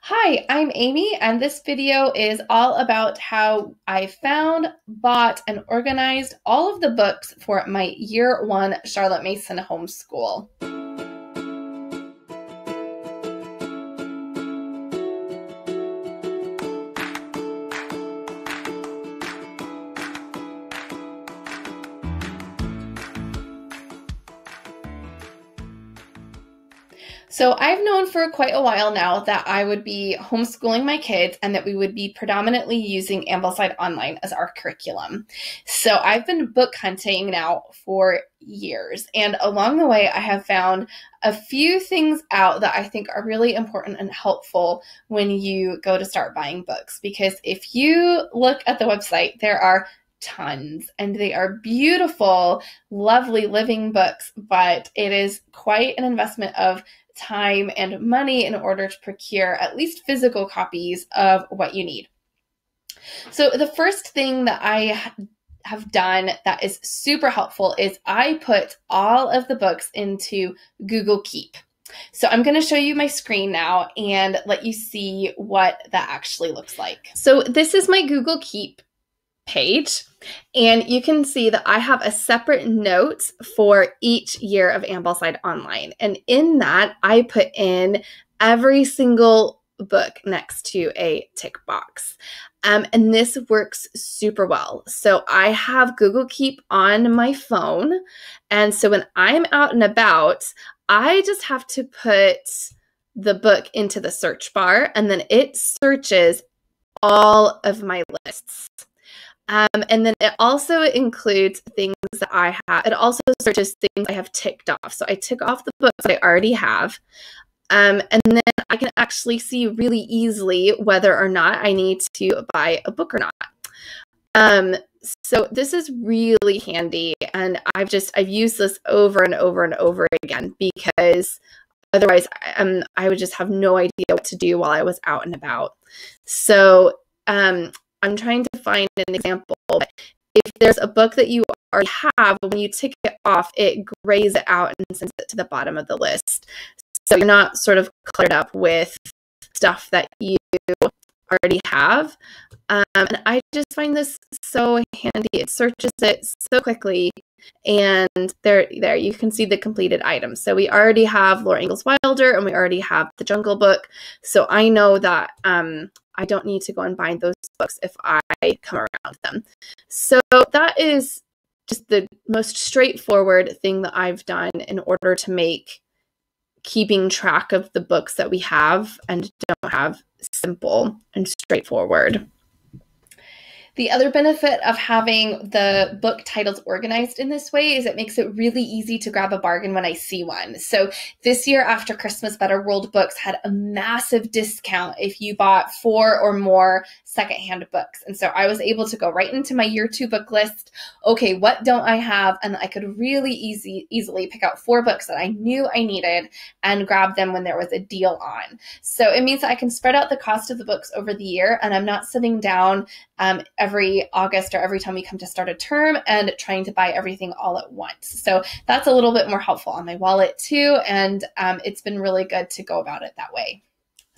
Hi, I'm Amy, and this video is all about how I found, bought, and organized all of the books for my Year 1 Charlotte Mason homeschool. So I've known for quite a while now that I would be homeschooling my kids and that we would be predominantly using Ambleside Online as our curriculum. So I've been book hunting now for years, and along the way I have found a few things out that I think are really important and helpful when you go to start buying books. Because if you look at the website, there are tons, and they are beautiful, lovely living books, but it is quite an investment of time and money in order to procure at least physical copies of what you need. So the first thing that I have done that is super helpful is I put all of the books into Google Keep. So I'm going to show you my screen now and let you see what that actually looks like. So this is my Google Keep page, and you can see that I have a separate note for each year of Ambleside Online, and in that I put in every single book next to a tick box, and this works super well. So I have Google Keep on my phone, and so when I'm out and about, I just have to put the book into the search bar, and then it searches all of my lists. And then it also includes things that I have. It also searches things I have ticked off. So I tick off the books that I already have. And then I can actually see really easily whether or not I need to buy a book or not. So this is really handy. And I've used this over and over and over again, because otherwise I would just have no idea what to do while I was out and about. So, I'm trying to find an example. If there's a book that you already have, when you tick it off, it grays it out and sends it to the bottom of the list. So you're not sort of cluttered up with stuff that you already have. And I just find this so handy. It searches it so quickly. And there you can see the completed items. So we already have Laura Ingalls Wilder, and we already have The Jungle Book. So I know that I don't need to go and buy those books if I come around them. So that is just the most straightforward thing that I've done in order to make keeping track of the books that we have and don't have simple and straightforward. The other benefit of having the book titles organized in this way is it makes it really easy to grab a bargain when I see one. So this year after Christmas, Better World Books had a massive discount if you bought 4 or more secondhand books. And so I was able to go right into my Year 2 book list. Okay, what don't I have? And I could really easily pick out 4 books that I knew I needed and grab them when there was a deal on. So it means that I can spread out the cost of the books over the year, and I'm not sitting down every August or every time we come to start a term and trying to buy everything all at once. So that's a little bit more helpful on my wallet too, and it's been really good to go about it that way.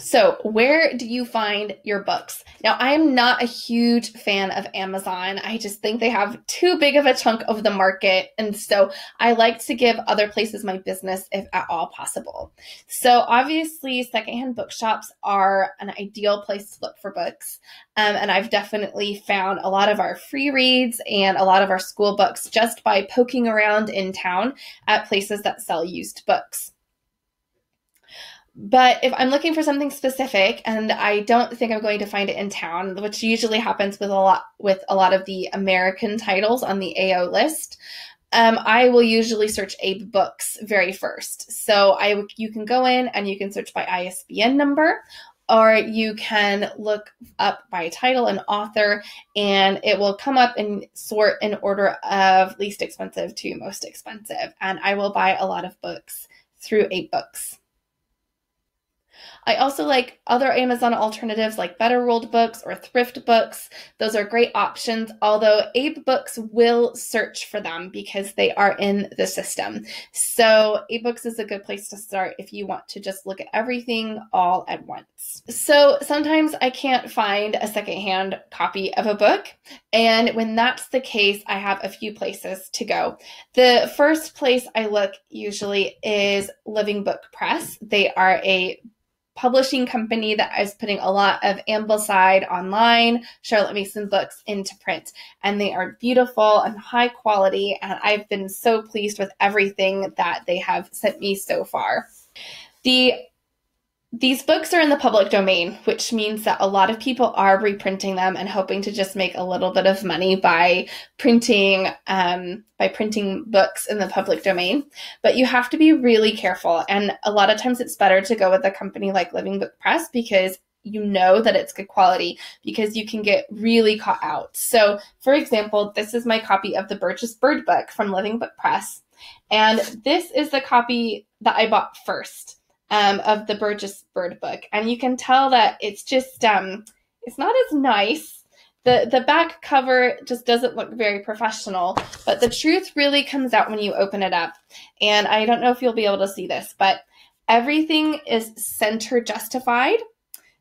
So where do you find your books? Now, I am not a huge fan of Amazon. I just think they have too big of a chunk of the market. And so I like to give other places my business if at all possible. So obviously, secondhand bookshops are an ideal place to look for books. And I've definitely found a lot of our free reads and a lot of our school books just by poking around in town at places that sell used books. But if I'm looking for something specific and I don't think I'm going to find it in town, which usually happens with a lot of the American titles on the AO list, I will usually search Abe Books very first. So you can go in and you can search by ISBN number, or you can look up by title and author, and it will come up and sort in order of least expensive to most expensive. And I will buy a lot of books through Abe Books. I also like other Amazon alternatives like Better World Books or Thrift Books. Those are great options, although Abe Books will search for them because they are in the system. So Abe Books is a good place to start if you want to just look at everything all at once. So sometimes I can't find a secondhand copy of a book, and when that's the case, I have a few places to go. The first place I look usually is Living Book Press. They are a publishing company that is putting a lot of Ambleside Online, Charlotte Mason books into print, and they are beautiful and high quality, and I've been so pleased with everything that they have sent me so far. These books are in the public domain, which means that a lot of people are reprinting them and hoping to just make a little bit of money by printing books in the public domain. But you have to be really careful, and a lot of times it's better to go with a company like Living Book Press because you know that it's good quality, because you can get really caught out. So, for example, this is my copy of the Burgess Bird book from Living Book Press, and this is the copy that I bought first. Of the Burgess Bird book. And you can tell that it's just, it's not as nice. The back cover just doesn't look very professional, but the truth really comes out when you open it up. And I don't know if you'll be able to see this, but everything is center justified.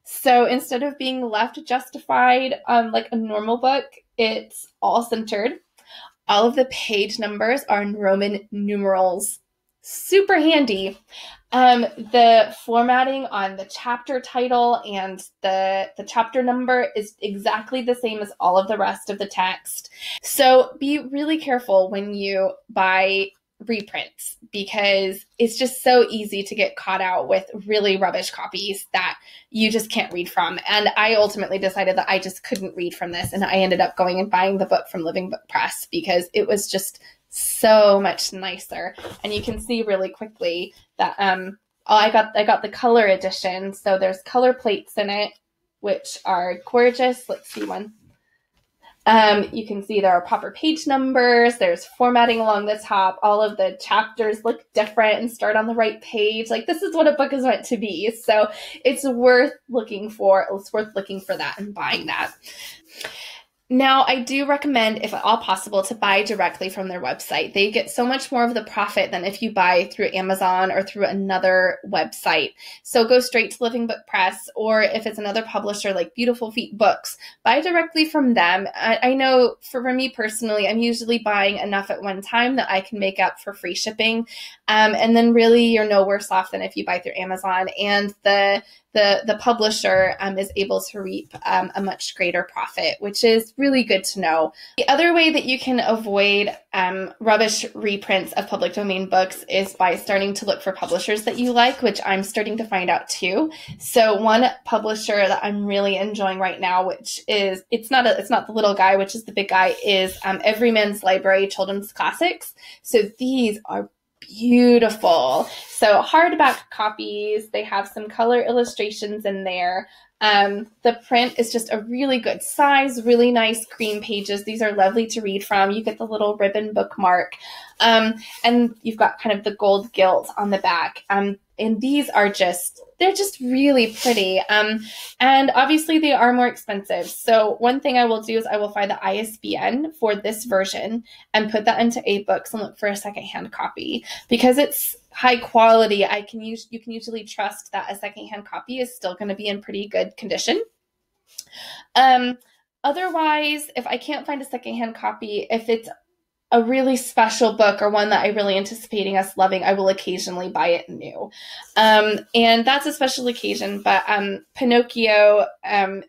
So instead of being left justified like a normal book, it's all centered. All of the page numbers are in Roman numerals. Super handy. The formatting on the chapter title and the chapter number is exactly the same as all of the rest of the text. So be really careful when you buy reprints, because it's just so easy to get caught out with really rubbish copies that you just can't read from. And I ultimately decided that I just couldn't read from this, and I ended up going and buying the book from Living Book Press because it was just so much nicer. And you can see really quickly that I got the color edition, so there's color plates in it, which are gorgeous. Let's see one. You can see there are proper page numbers, there's formatting along the top, all of the chapters look different and start on the right page. Like, this is what a book is meant to be. So it's worth looking for that and buying that. Now, I do recommend, if at all possible, to buy directly from their website. They get so much more of the profit than if you buy through Amazon or through another website. So go straight to Living Book Press, or if it's another publisher like Beautiful Feet Books, buy directly from them. I know for me personally, I'm usually buying enough at one time that I can make up for free shipping. And then really you're no worse off than if you buy through Amazon, and the publisher is able to reap a much greater profit, which is really good to know. The other way that you can avoid rubbish reprints of public domain books is by starting to look for publishers that you like, which I'm starting to find out too. So one publisher that I'm really enjoying right now, which is, it's not the little guy, which is the big guy, is Everyman's Library Children's Classics. So these are beautiful. So hardback copies, they have some color illustrations in there. The print is just a really good size, really nice cream pages. These are lovely to read from. You get the little ribbon bookmark. And you've got kind of the gold gilt on the back. And these are they're just really pretty. And obviously they are more expensive. So one thing I will do is I will find the ISBN for this version and put that into AbeBooks and look for a secondhand copy. Because it's high quality, you can usually trust that a secondhand copy is still going to be in pretty good condition. Otherwise, if I can't find a secondhand copy, if it's a really special book or one that I'm really anticipating us loving, I will occasionally buy it new. And that's a special occasion, but Pinocchio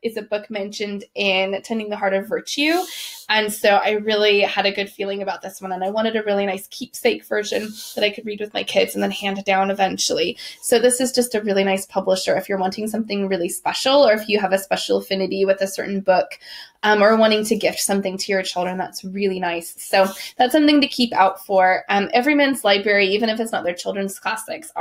is a book mentioned in Tending the Heart of Virtue. And so I really had a good feeling about this one, and I wanted a really nice keepsake version that I could read with my kids and then hand it down eventually. So this is just a really nice publisher if you're wanting something really special, or if you have a special affinity with a certain book, or wanting to gift something to your children. That's really nice. So that's something to keep out for. Everyman's Library, even if it's not their children's classics,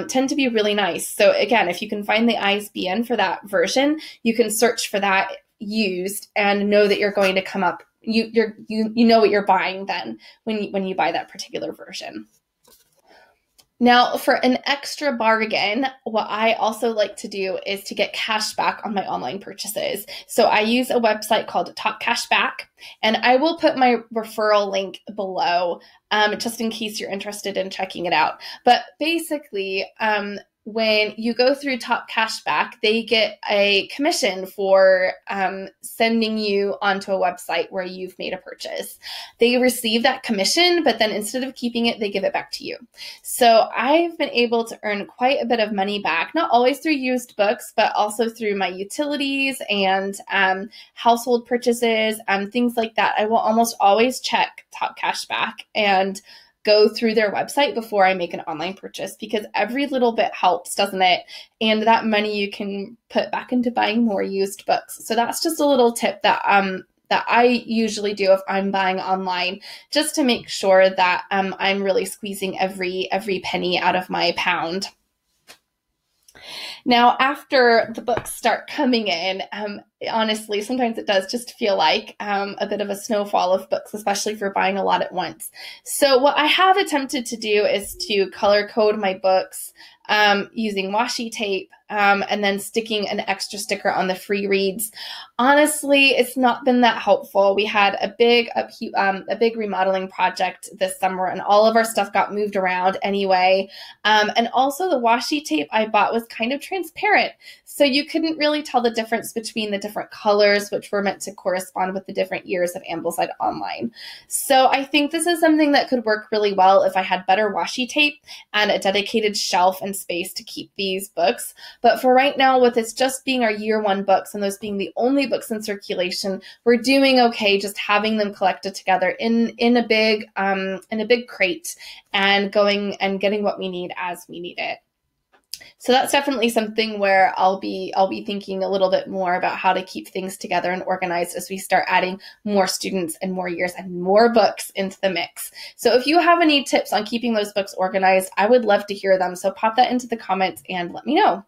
tend to be really nice. So again, if you can find the ISBN for that version, you can search for that used and know that you're going to come up. You know what you're buying then when you buy that particular version. Now, for an extra bargain, what I also like to do is to get cash back on my online purchases. So I use a website called Top Cashback, and I will put my referral link below, just in case you're interested in checking it out. But basically, when you go through Top Cashback, they get a commission for sending you onto a website where you've made a purchase. They receive that commission, but then instead of keeping it, they give it back to you. So I've been able to earn quite a bit of money back, not always through used books, but also through my utilities and household purchases, things like that. I will almost always check Top Cashback and go through their website before I make an online purchase, because every little bit helps, doesn't it? And that money you can put back into buying more used books. So that's just a little tip that I usually do if I'm buying online, just to make sure that I'm really squeezing every penny out of my pound. Now, after the books start coming in, honestly, sometimes it does just feel like a bit of a snowfall of books, especially if you're buying a lot at once. So what I have attempted to do is to color code my books using washi tape, and then sticking an extra sticker on the free reads. Honestly, it's not been that helpful. We had a big remodeling project this summer, and all of our stuff got moved around anyway. And also the washi tape I bought was kind of transparent, so you couldn't really tell the difference between the different colors, which were meant to correspond with the different years of Ambleside Online. So I think this is something that could work really well if I had better washi tape and a dedicated shelf and space to keep these books. But for right now, with this just being our year one books and those being the only books in circulation, we're doing okay just having them collected together in a big crate and going and getting what we need as we need it. So that's definitely something where I'll be thinking a little bit more about how to keep things together and organized as we start adding more students and more years and more books into the mix. So if you have any tips on keeping those books organized, I would love to hear them. So pop that into the comments and let me know.